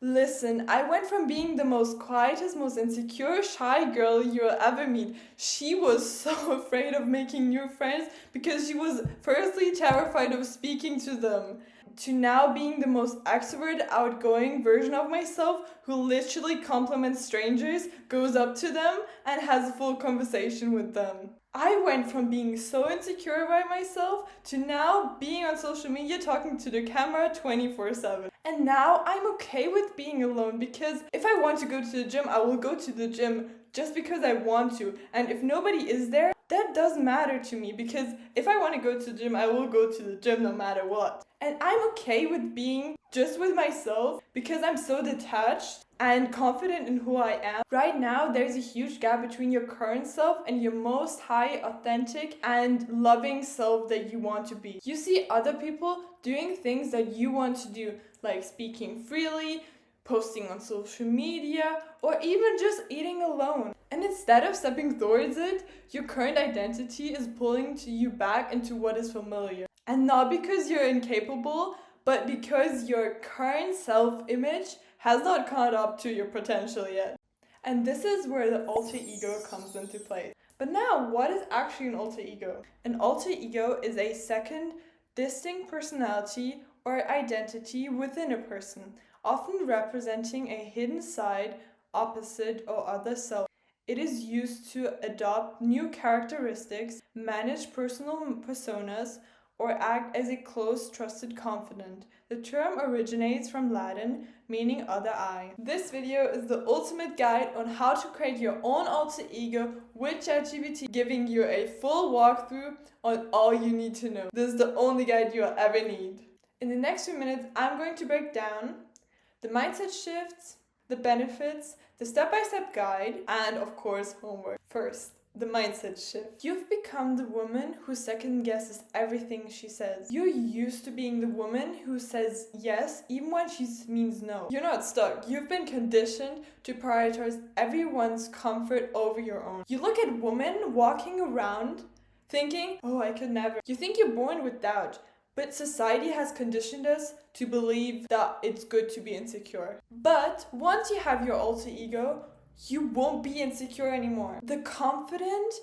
Listen, I went from being the most quietest, most insecure, shy girl you'll ever meet. She was so afraid of making new friends because she was firstly terrified of speaking to them, to now being the most extrovert, outgoing version of myself who literally compliments strangers, goes up to them, and has a full conversation with them. I went from being so insecure by myself to now being on social media talking to the camera 24/7. And now I'm okay with being alone because if I want to go to the gym, I will go to the gym just because I want to. And if nobody is there, that doesn't matter to me because if I want to go to the gym, I will go to the gym no matter what. And I'm okay with being just with myself because I'm so detached and confident in who I am. Right now, there's a huge gap between your current self and your most high, authentic, and loving self that you want to be. You see other people doing things that you want to do, like speaking freely, posting on social media, or even just eating alone. And instead of stepping towards it, your current identity is pulling you back into what is familiar. And not because you're incapable, but because your current self-image has not caught up to your potential yet. And this is where the alter ego comes into play. But now, what is actually an alter ego? An alter ego is a second, distinct personality or identity within a person, often representing a hidden side, opposite, or other self. It is used to adopt new characteristics, manage personal personas, or act as a close, trusted confidant. The term originates from Latin, meaning other I. This video is the ultimate guide on how to create your own alter ego with ChatGPT, giving you a full walkthrough on all you need to know. This is the only guide you'll ever need. In the next few minutes, I'm going to break down the mindset shifts, the benefits, the step-by-step guide, and of course, homework. First, the mindset shift. You've become the woman who second guesses everything she says. You're used to being the woman who says yes even when she means no. You're not stuck. You've been conditioned to prioritize everyone's comfort over your own. You look at women walking around thinking, oh, I could never. You think you're born with doubt. But society has conditioned us to believe that it's good to be insecure. But once you have your alter ego, you won't be insecure anymore. The confident,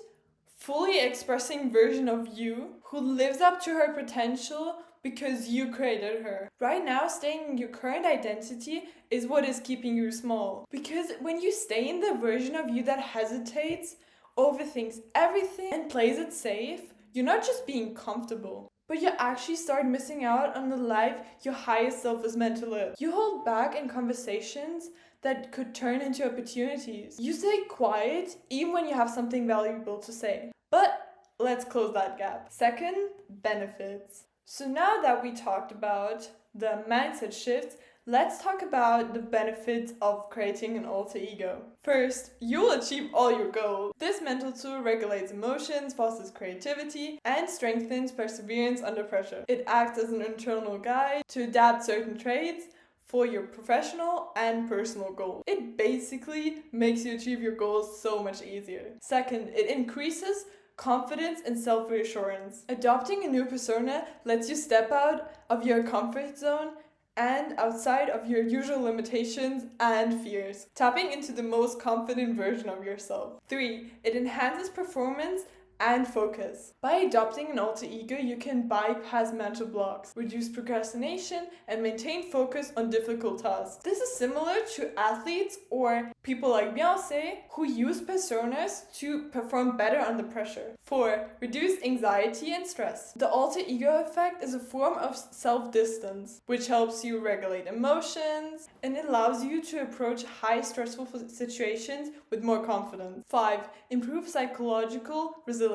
fully expressing version of you who lives up to her potential because you created her. Right now, staying in your current identity is what is keeping you small. Because when you stay in the version of you that hesitates, overthinks everything, and plays it safe, you're not just being comfortable, but you actually start missing out on the life your highest self is meant to live. You hold back in conversations that could turn into opportunities. You stay quiet even when you have something valuable to say. But let's close that gap. Second, benefits. So now that we talked about the mindset shifts, let's talk about the benefits of creating an alter ego. First, you'll achieve all your goals. This mental tool regulates emotions, fosters creativity, and strengthens perseverance under pressure. It acts as an internal guide to adapt certain traits for your professional and personal goals. It basically makes you achieve your goals so much easier. Second, it increases confidence and self-reassurance. Adopting a new persona lets you step out of your comfort zone and outside of your usual limitations and fears, tapping into the most confident version of yourself. 3. It enhances performance and focus. By adopting an alter ego, you can bypass mental blocks, reduce procrastination, and maintain focus on difficult tasks. This is similar to athletes or people like Beyonce who use personas to perform better under pressure. 4. Reduce anxiety and stress. The alter ego effect is a form of self-distance, which helps you regulate emotions and allows you to approach high stressful situations with more confidence. 5. Improve psychological resilience.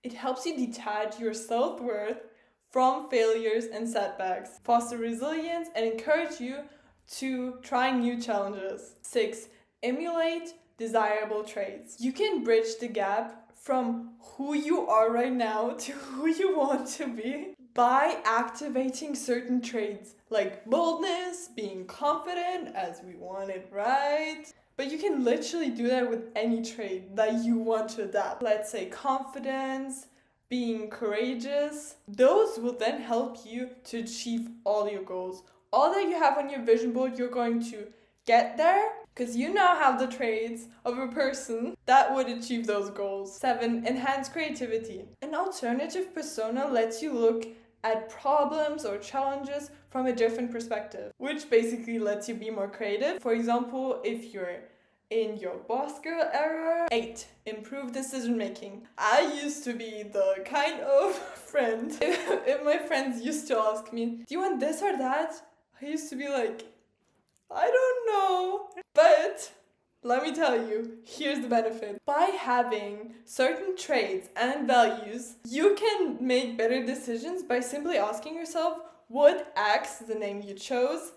It helps you detach your self-worth from failures and setbacks, foster resilience, and encourage you to try new challenges. 6. Emulate desirable traits. You can bridge the gap from who you are right now to who you want to be by activating certain traits like boldness, being confident as we want it, right? But you can literally do that with any trait that you want to adapt. Let's say confidence, being courageous. Those will then help you to achieve all your goals, all that you have on your vision board, you're going to get there because you now have the traits of a person that would achieve those goals. 7. Enhance creativity. An alternative persona lets you look at problems or challenges from a different perspective, which basically lets you be more creative. For example, if you're in your boss girl era. 8. Improve decision making. I used to be the kind of friend, if my friends used to ask me, do you want this or that? I used to be like, I don't know. But let me tell you, here's the benefit. By having certain traits and values, you can make better decisions by simply asking yourself, would X, the name you chose,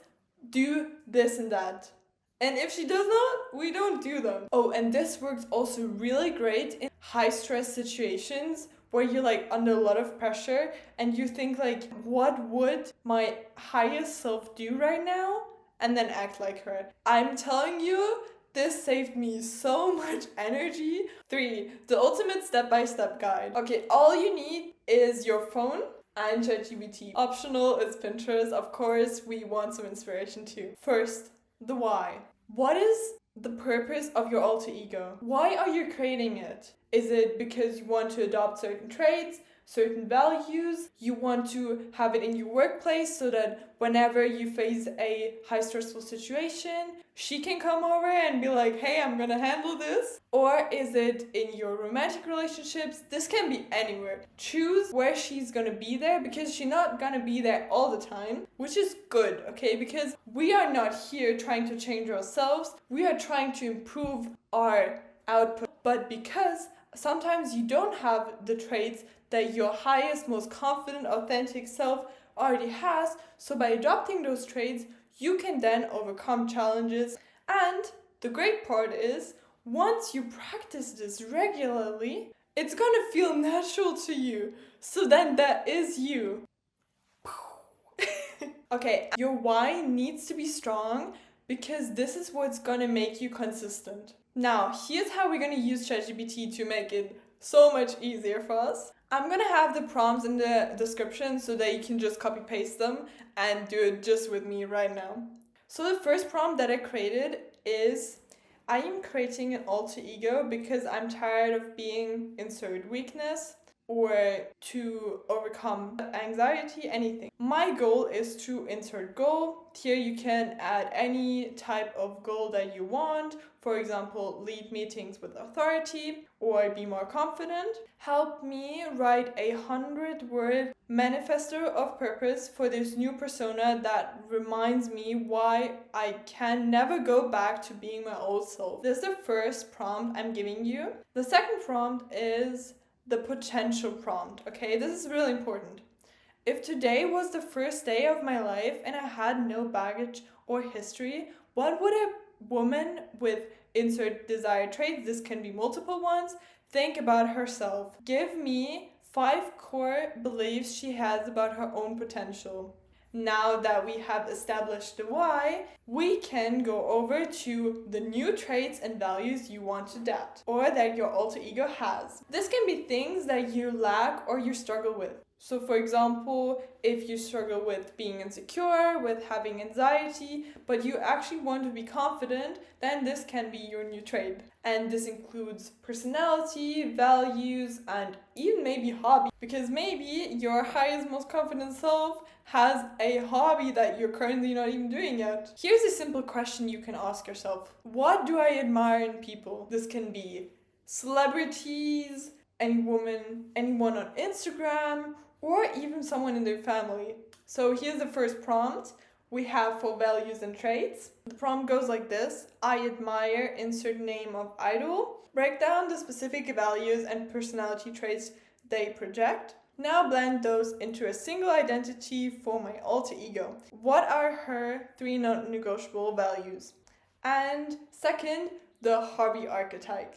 do this and that? And if she does not, we don't do them. Oh, and this works also really great in high stress situations where you're like under a lot of pressure and you think like, what would my highest self do right now? And then act like her. I'm telling you, this saved me so much energy. 3. The ultimate step-by-step guide. Okay, all you need is your phone and ChatGPT. Optional is Pinterest. Of course, we want some inspiration too. First, the why. What is the purpose of your alter ego? Why are you creating it? Is it because you want to adopt certain traits, certain values? You want to have it in your workplace so that whenever you face a high stressful situation, she can come over and be like, hey, I'm gonna handle this? Or is it in your romantic relationships? This can be anywhere. Choose where she's gonna be there because she's not gonna be there all the time, which is good, okay? Because we are not here trying to change ourselves. We are trying to improve our output. But because sometimes you don't have the traits that your highest, most confident, authentic self already has, so by adopting those traits, you can then overcome challenges. And the great part is, once you practice this regularly, it's gonna feel natural to you. So then that is you. Okay, your why needs to be strong because this is what's gonna make you consistent. Now, here's how we're gonna use ChatGPT to make it so much easier for us. I'm gonna have the prompts in the description so that you can just copy paste them and do it just with me right now. So the first prompt that I created is, I am creating an alter ego because I'm tired of being insert weakness or to overcome anxiety, anything. My goal is to insert goal. Here you can add any type of goal that you want. For example, lead meetings with authority or be more confident. Help me write a 100-word manifesto of purpose for this new persona that reminds me why I can never go back to being my old self. This is the first prompt I'm giving you. The second prompt is the potential prompt, okay? This is really important. If today was the first day of my life and I had no baggage or history, what would a woman with insert desired traits, this can be multiple ones, think about herself? Give me 5 core beliefs she has about her own potential. Now that we have established the why, we can go over to the new traits and values you want to adapt or that your alter ego has. This can be things that you lack or you struggle with. So for example, if you struggle with being insecure, with having anxiety, but you actually want to be confident, then this can be your new trait. And this includes personality, values, and even maybe hobby. Because maybe your highest, most confident self has a hobby that you're currently not even doing yet. Here's a simple question you can ask yourself. What do I admire in people? This can be celebrities, anyone on Instagram, or even someone in their family. So here's the first prompt we have for values and traits. The prompt goes like this. I admire insert name of idol. Break down the specific values and personality traits they project. Now blend those into a single identity for my alter ego. What are her 3 non-negotiable values? And second, the hobby archetype.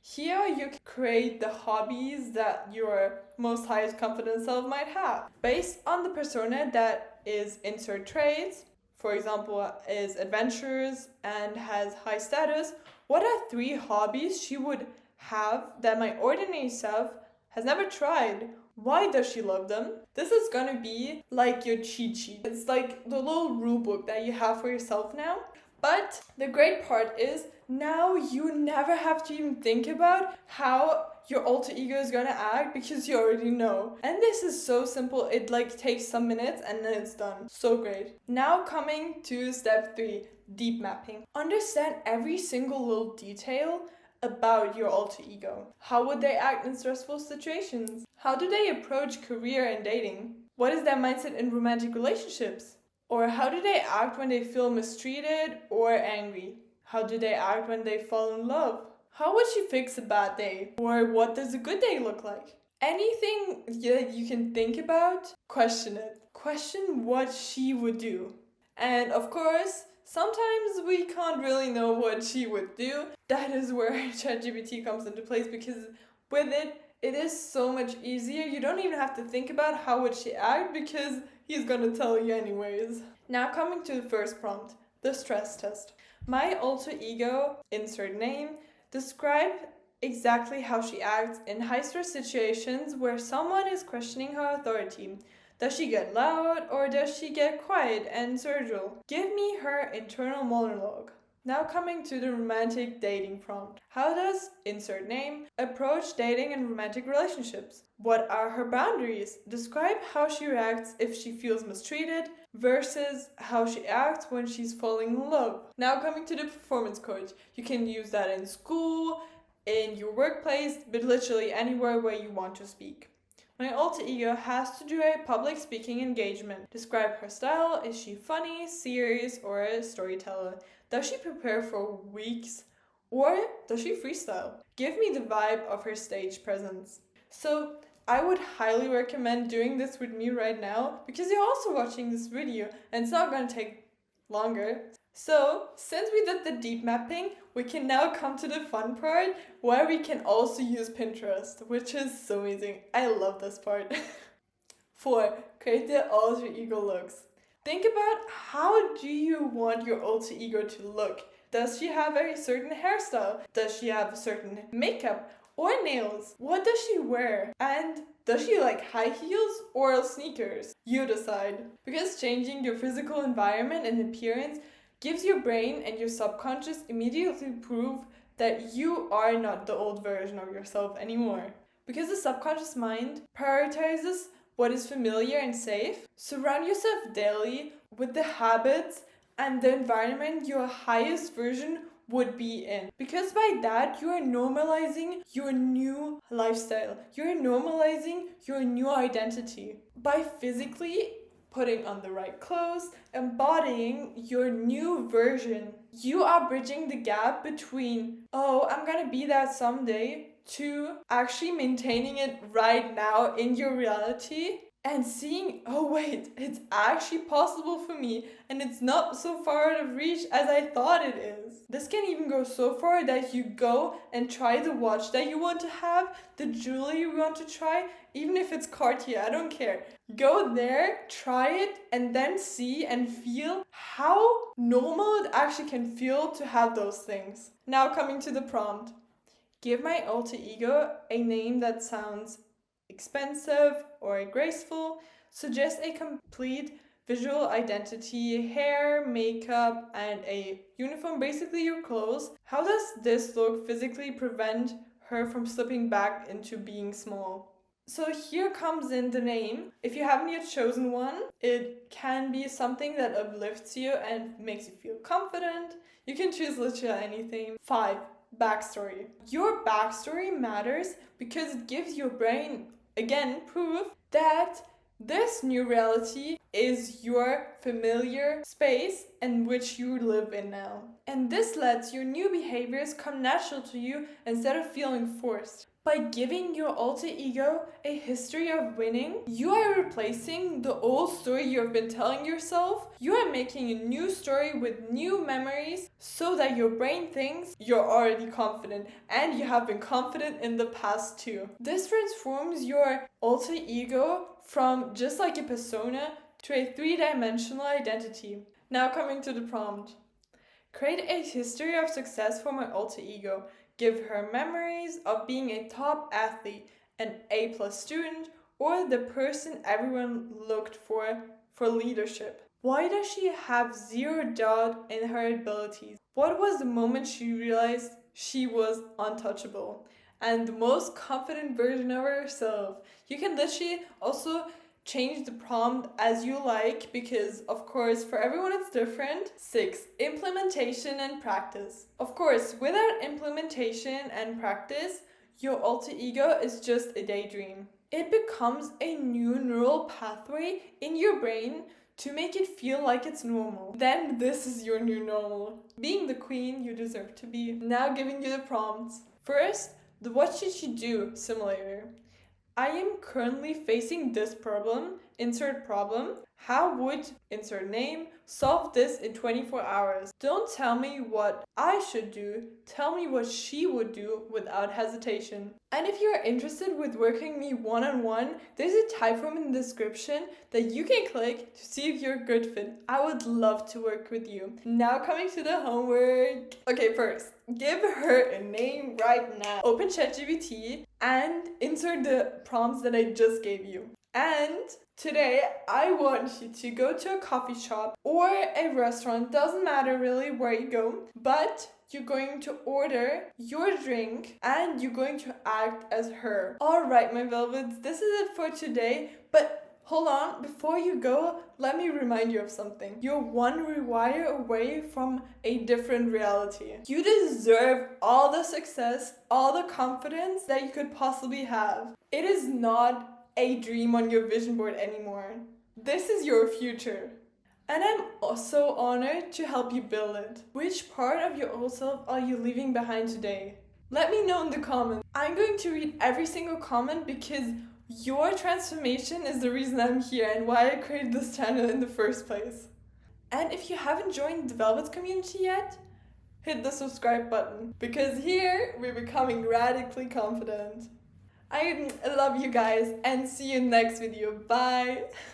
Here you can create the hobbies that your most highest confident self might have. Based on the persona that is insert traits, for example, is adventurous and has high status, what are 3 hobbies she would have that my ordinary self has never tried? Why does she love them? This is gonna be like your cheat sheet. It's like the little rule book that you have for yourself now. But the great part is now you never have to even think about how your alter ego is gonna act because you already know. And this is so simple, it like takes some minutes and then it's done. So great. Now coming to step 3, deep mapping. Understand every single little detail about your alter ego. How would they act in stressful situations? How do they approach career and dating? What is their mindset in romantic relationships? Or how do they act when they feel mistreated or angry? How do they act when they fall in love? How would she fix a bad day? Or what does a good day look like? Anything that you can think about, question it. Question what she would do. And of course, sometimes we can't really know what she would do. That is where ChatGPT comes into place, because with it, it is so much easier. You don't even have to think about how would she act because he's gonna tell you anyways. Now coming to the first prompt, the stress test. My alter ego, insert name, describe exactly how she acts in high stress situations where someone is questioning her authority. Does she get loud or does she get quiet and surgical? Give me her internal monologue. Now coming to the romantic dating prompt. How does, insert name, approach dating and romantic relationships? What are her boundaries? Describe how she reacts if she feels mistreated versus how she acts when she's falling in love. Now coming to the performance coach. You can use that in school, in your workplace, but literally anywhere where you want to speak. My alter ego has to do a public speaking engagement. Describe her style. Is she funny, serious, or a storyteller? Does she prepare for weeks, or does she freestyle? Give me the vibe of her stage presence. So I would highly recommend doing this with me right now, because you're also watching this video and it's not going to take longer. So since we did the deep mapping, we can now come to the fun part where we can also use Pinterest, which is so amazing. I love this part. 4. Create the alter ego looks. Think about how do you want your alter ego to look? Does she have a certain hairstyle? Does she have certain makeup or nails? What does she wear? And does she like high heels or sneakers? You decide. Because changing your physical environment and appearance gives your brain and your subconscious immediately proof that you are not the old version of yourself anymore. Because the subconscious mind prioritizes what is familiar and safe, surround yourself daily with the habits and the environment your highest version would be in. Because by that, you are normalizing your new lifestyle. You're normalizing your new identity. By physically putting on the right clothes, embodying your new version, you are bridging the gap between, oh, I'm gonna be that someday, to actually maintaining it right now in your reality and seeing, oh wait, it's actually possible for me and it's not so far out of reach as I thought it is. This can even go so far that you go and try the watch that you want to have, the jewelry you want to try, even if it's Cartier, I don't care. Go there, try it, and then see and feel how normal it actually can feel to have those things. Now coming to the prompt. Give my alter ego a name that sounds expensive or graceful. Suggest a complete visual identity, hair, makeup, and a uniform, basically your clothes. How does this look physically prevent her from slipping back into being small? So here comes in the name. If you haven't yet chosen one, it can be something that uplifts you and makes you feel confident. You can choose literally anything. 5. Backstory. Your backstory matters because it gives your brain, again, proof that this new reality is your familiar space in which you live in now. And this lets your new behaviors come natural to you instead of feeling forced. By giving your alter ego a history of winning, you are replacing the old story you have been telling yourself. You are making a new story with new memories so that your brain thinks you're already confident and you have been confident in the past too. This transforms your alter ego from just like a persona to a 3-dimensional identity. Now coming to the prompt. Create a history of success for my alter ego. Give her memories of being a top athlete, an A+ student, or the person everyone looked for leadership? Why does she have zero doubt in her abilities? What was the moment she realized she was untouchable and the most confident version of herself? You can literally also change the prompt as you like because, of course, for everyone it's different. 6. Implementation and practice. Of course, without implementation and practice, your alter ego is just a daydream. It becomes a new neural pathway in your brain to make it feel like it's normal. Then this is your new normal. Being the queen you deserve to be. Now giving you the prompts. First, the what should you do simulator. I am currently facing this problem, insert problem. How would, insert name, solve this in 24 hours? Don't tell me what I should do, tell me what she would do without hesitation. And if you're interested with working me one-on-one, there's a type form in the description that you can click to see if you're a good fit. I would love to work with you. Now coming to the homework. Okay, first, give her a name right now. Open ChatGPT and insert the prompts that I just gave you. And today I want you to go to a coffee shop or a restaurant, doesn't matter really where you go, but you're going to order your drink and you're going to act as her. Alright, my velvets, this is it for today, but hold on, before you go, let me remind you of something. You're one rewire away from a different reality. You deserve all the success, all the confidence that you could possibly have. It is not a dream on your vision board anymore. This is your future. And I'm also honored to help you build it. Which part of your old self are you leaving behind today? Let me know in the comments. I'm going to read every single comment because your transformation is the reason I'm here and why I created this channel in the first place. And if you haven't joined the Velvet community yet, hit the subscribe button because here we're becoming radically confident. I love you guys and see you next video. Bye!